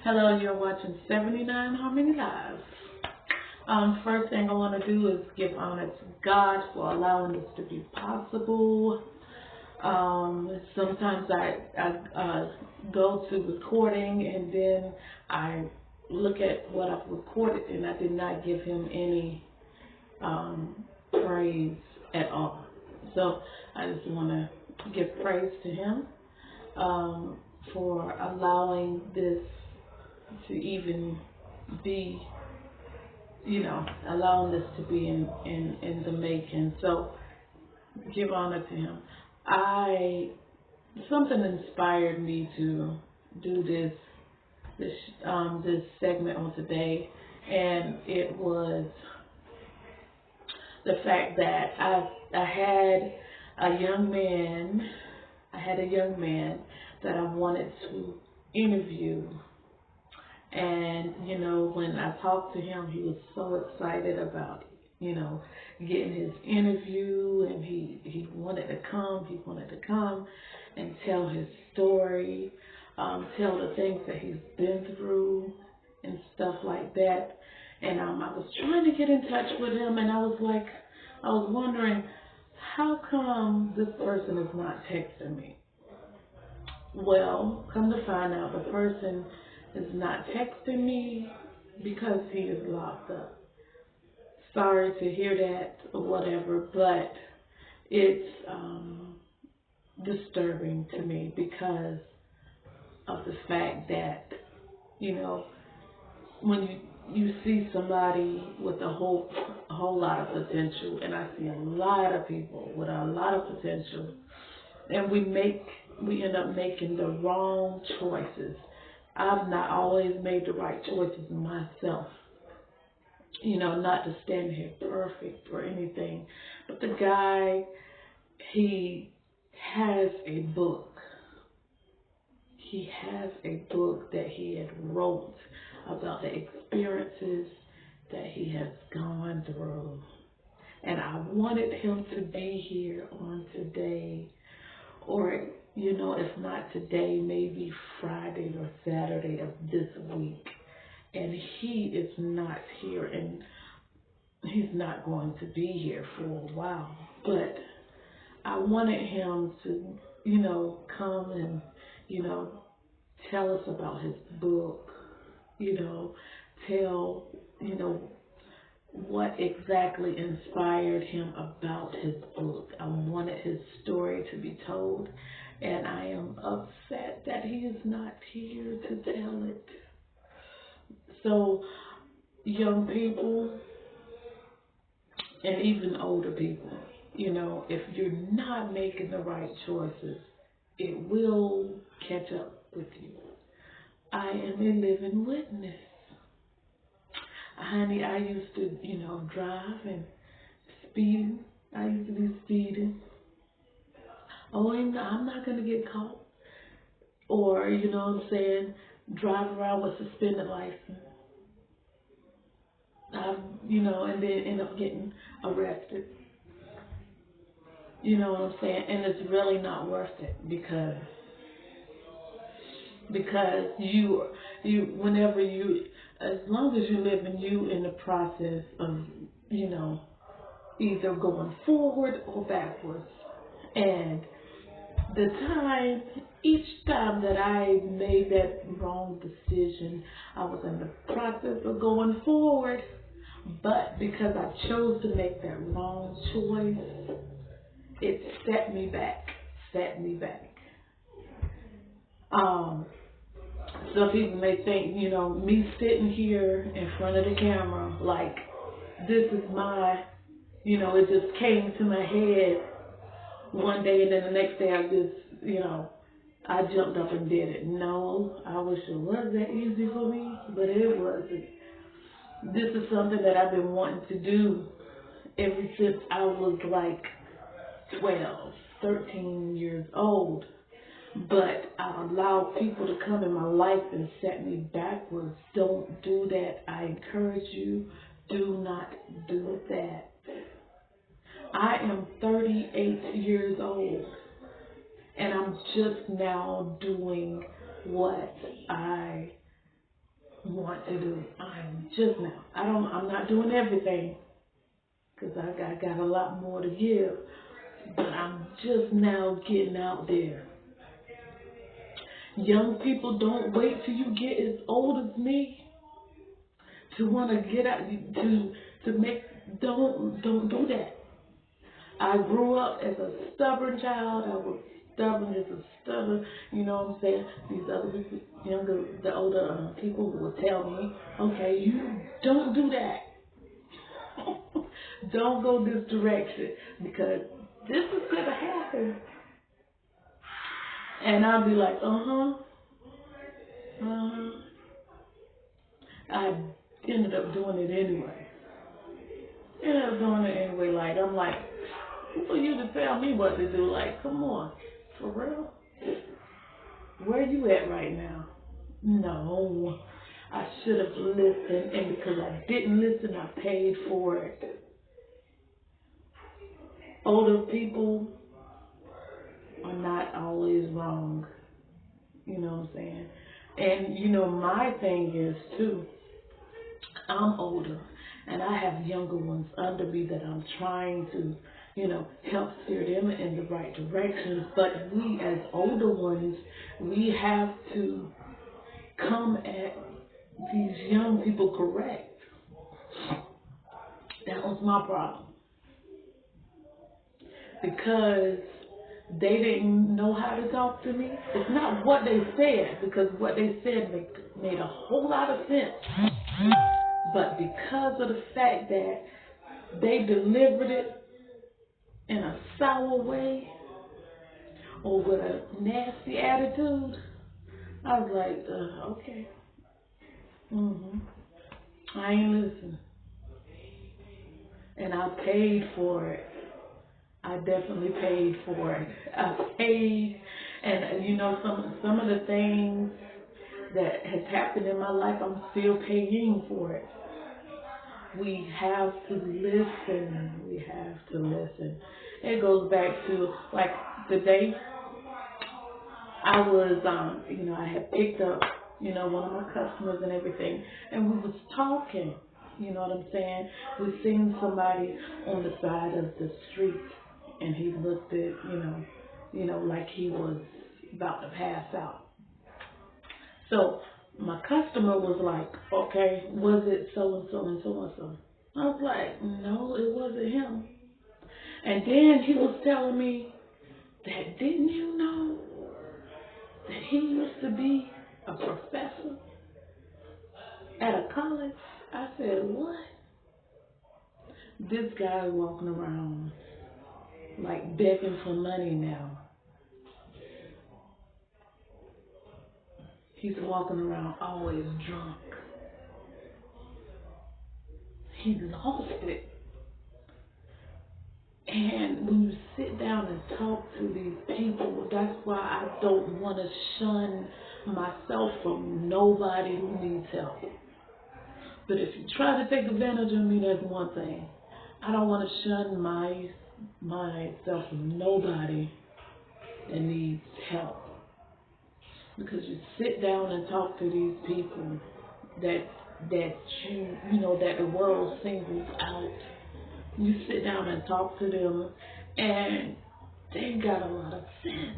Hello, you're watching 79 Harmony Live. First thing I want to do is give honor to God for allowing this to be possible. Sometimes I go to recording and then I look at what I've recorded and I did not give him any praise at all. So I just want to give praise to him for allowing this to even be, allowing this to be in the making. So give honor to him. Something inspired me to do this segment on today, and it was the fact that I had a young man. I had a young man that I wanted to interview. And, when I talked to him, he was so excited about, getting his interview, and he wanted to come. He wanted to come and tell his story, tell the things that he's been through and stuff like that. And I was trying to get in touch with him, and I was wondering, how come this person is not texting me? Well, come to find out, the person is not texting me because he is locked up. Sorry to hear that or whatever, but it's disturbing to me because of the fact that, when you see somebody with a whole lot of potential, and I see a lot of people with a lot of potential, and we end up making the wrong choices. I've not always made the right choices myself. Not to stand here perfect or anything. But the guy, he has a book. He has a book that he had wrote about the experiences that he has gone through. And I wanted him to be here on today, or if not today, maybe Friday or Saturday of this week. And he is not here, and he's not going to be here for a while. But I wanted him to, come and, tell us about his book, tell, what exactly inspired him about his book. I wanted his story to be told, and I am upset that he is not here to tell it. So, young people and even older people, if you're not making the right choices, it will catch up with you. I am a living witness. Honey, I used to, drive and speeding. I used to be speeding. Oh, I'm not going to get caught. Or, drive around with suspended license. And then end up getting arrested. You know what I'm saying? And it's really not worth it because as long as you live in the process of, either going forward or backwards. And each time that I made that wrong decision, I was in the process of going forward. But because I chose to make that wrong choice, it set me back. Some people may think, me sitting here in front of the camera, like this is my, it just came to my head one day, and then the next day I jumped up and did it. No, I wish it was that easy for me, but it wasn't. This is something that I've been wanting to do ever since I was like 12, 13 years old. But I allowed people to come in my life and set me backwards. Don't do that. I encourage you, do not do that. I am 38 years old, and I'm just now doing what I to do. I'm just now. I'm not doing everything because I got a lot more to give. But I'm just now getting out there. Young people, don't wait till you get as old as me to want to get out, to make, don't do that. I grew up as a stubborn child. I was stubborn as a stubborn, you know what I'm saying? These other people, the older people would tell me, okay, you don't do that. Don't go this direction because this is going to happen. And I'll be like, I ended up doing it anyway. Like, I'm like, who are you to tell me what to do? Like, come on, for real? Where you at right now? No, I should have listened, and because I didn't listen, I paid for it. Older people are not always wrong. You know what I'm saying? And, my thing is, too, I'm older, and I have younger ones under me that I'm trying to, help steer them in the right direction. But we, as older ones, we have to come at these young people correct. That was my problem. Because they didn't know how to talk to me. It's not what they said, because what they said made a whole lot of sense. But because of the fact that they delivered it in a sour way or with a nasty attitude, I was like, okay. I ain't listening. And I paid for it. I definitely paid for it. I paid, and some of the things that has happened in my life, I'm still paying for it. We have to listen. We have to listen. It goes back to like the day I was, I had picked up, one of my customers and everything, and we was talking. You know what I'm saying? We seen somebody on the side of the street, and he looked at, like he was about to pass out. So my customer was like, okay, was it so-and-so and so-and-so? I was like, no, it wasn't him. And then he was telling me that, didn't you know that he used to be a professor at a college? I said, what? This guy walking around like begging for money now. He's walking around always drunk. He lost it. And when you sit down and talk to these people, that's why I don't want to shun myself from nobody who needs help. But if you try to take advantage of me, that's one thing. I don't want to shun myself from nobody that needs help. Because you sit down and talk to these people that that the world singles out. You sit down and talk to them, and they got a lot of sense.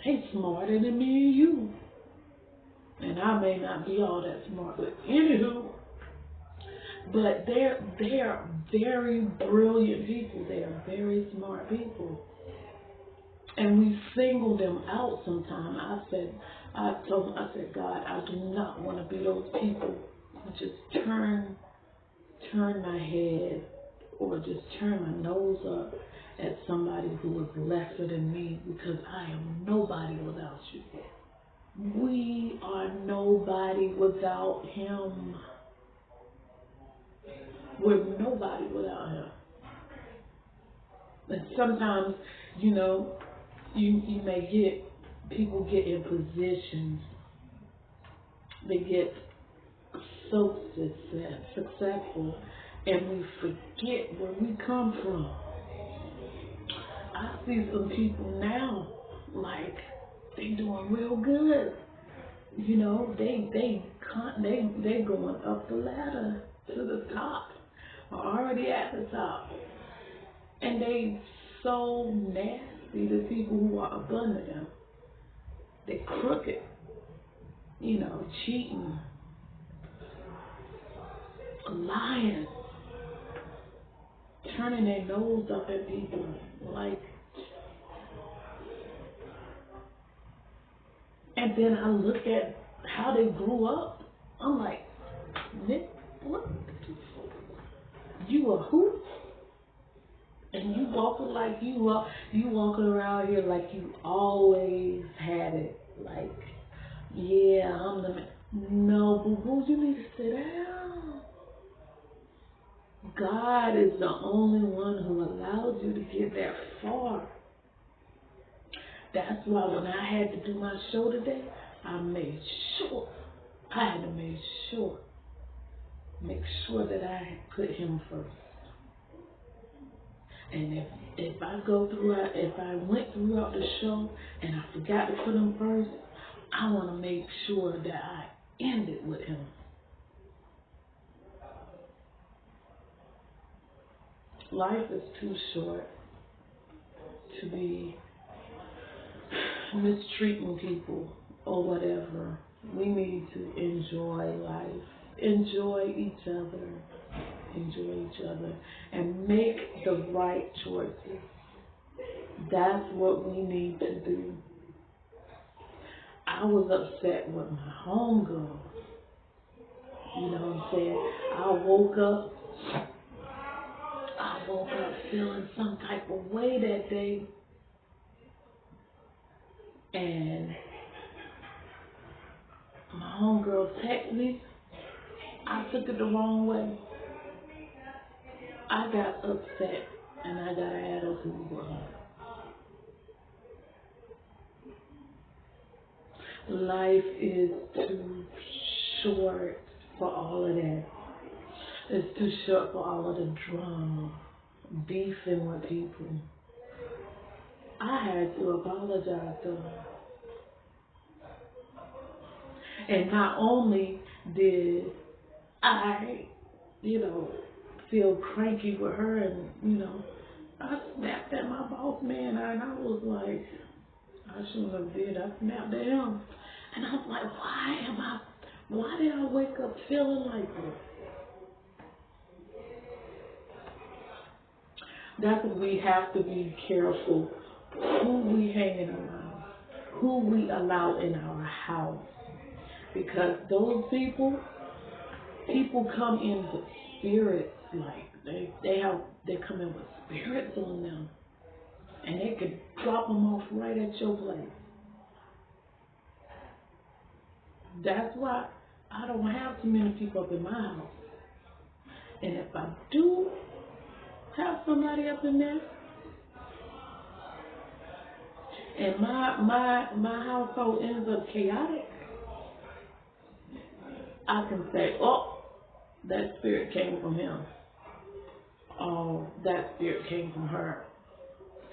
They smarter than me and you. And I may not be all that smart, but anywho, but they're very brilliant people. They are very smart people. And we single them out sometimes. I told him, I said, God, I do not want to be those people who just turn my head or just turn my nose up at somebody who is lesser than me, because I am nobody without you. We are nobody without him. We're nobody without him. And sometimes, you may people get in positions, they get so successful, and we forget where we come from. I see some people now, like, they doing real good. You know, they going up the ladder to the top, or already at the top, and they so nasty to people who are up under them. They crooked, you know, cheating, lying, turning their nose up at people, like. And then I look at how they grew up. I'm like, Nick, what? You a who? And you walking like you walking around here like you always had it. Like, yeah, I'm the man. No, boo boo, you need to sit down. God is the only one who allowed you to get that far. That's why when I had to do my show today, I made sure. I had to make sure that I put him first. And if I went throughout the show and I forgot to put him first, I want to make sure that I end it with him. Life is too short to be mistreating people or whatever. We need to enjoy life, enjoy each other, and make the right choices. That's what we need to do. I was upset with my homegirl. You know what I'm saying? I woke up feeling some type of way that day. And my homegirl texted me. I took it the wrong way. I got upset and I got an attitude with her. Life is too short for all of that. It's too short for all of the drama, beefing with people. I had to apologize to her. And not only did I, feel cranky with her and, I snapped at my boss man and I was like, I shouldn't have did. I snapped at him. And I was like, why did I wake up feeling like this? That's what we have to be careful who we hanging around, who we allow in our house. Because those people come in with spirits, like they come in with spirits on them. And they could drop them off right at your place. That's why I don't have too many people up in my house. And if I do have somebody up in there, and my household ends up chaotic, I can say, oh, that spirit came from him. Oh, that spirit came from her.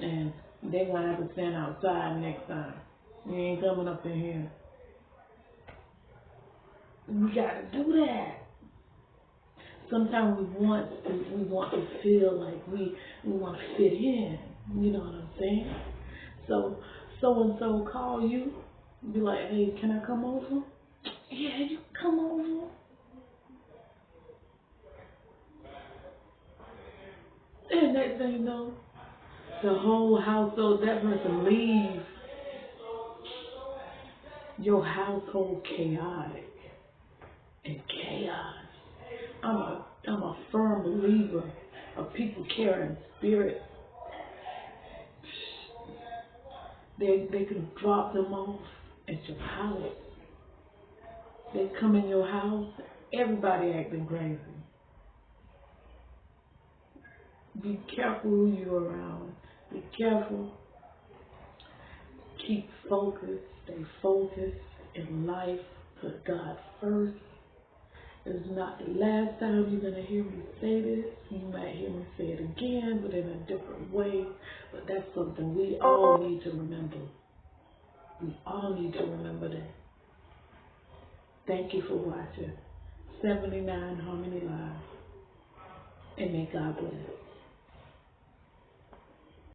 And they're going to have to stand outside next time. You ain't coming up in here. We got to do that. Sometimes we want to feel like we want to fit in. You know what I'm saying? So-and-so call you, be like, hey, can I come over? Yeah, you come over. And next thing you know, the whole household, that person leaves. Your household chaotic and chaos. I'm a firm believer of people carrying spirits. They can drop them off at your house. They come in your house, everybody acting crazy. Be careful who you're around. Be careful. Keep focused. Stay focused in life. Put God first. It's not the last time you're going to hear me say this. You might hear me say it again, but in a different way. But that's something we all need to remember. We all need to remember that. Thank you for watching 79 Harmony Live. And may God bless.